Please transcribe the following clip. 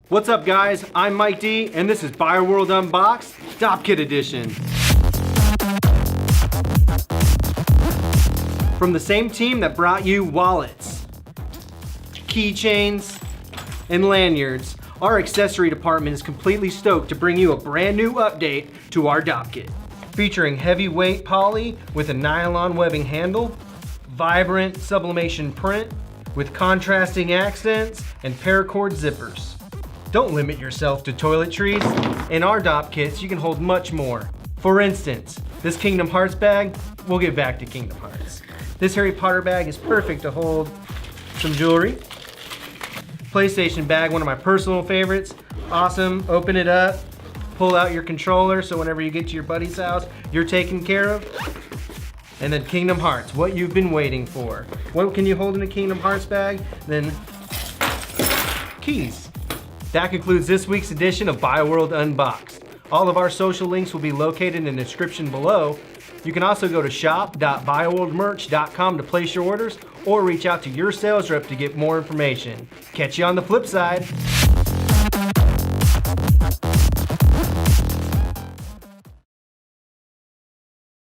What's up guys, I'm Mike D and this is Bioworld Unboxed, Dopp Kit Edition. From the same team that brought you wallets, keychains, and lanyards, our accessory department is completely stoked to bring you a brand new update to our Dopp Kit. Featuring heavyweight poly with a nylon webbing handle, vibrant sublimation print with contrasting accents and paracord zippers. Don't limit yourself to toiletries. In our Dopp kits, you can hold much more. For instance, this Kingdom Hearts bag, we'll get back to Kingdom Hearts. This Harry Potter bag is perfect to hold some jewelry. PlayStation bag, one of my personal favorites. Awesome, open it up, pull out your controller so whenever you get to your buddy's house, you're taken care of. And then Kingdom Hearts, what you've been waiting for. What can you hold in a Kingdom Hearts bag? Then keys. That concludes this week's edition of Bioworld Unboxed. All of our social links will be located in the description below. You can also go to shop.bioworldmerch.com to place your orders or reach out to your sales rep to get more information. Catch you on the flip side.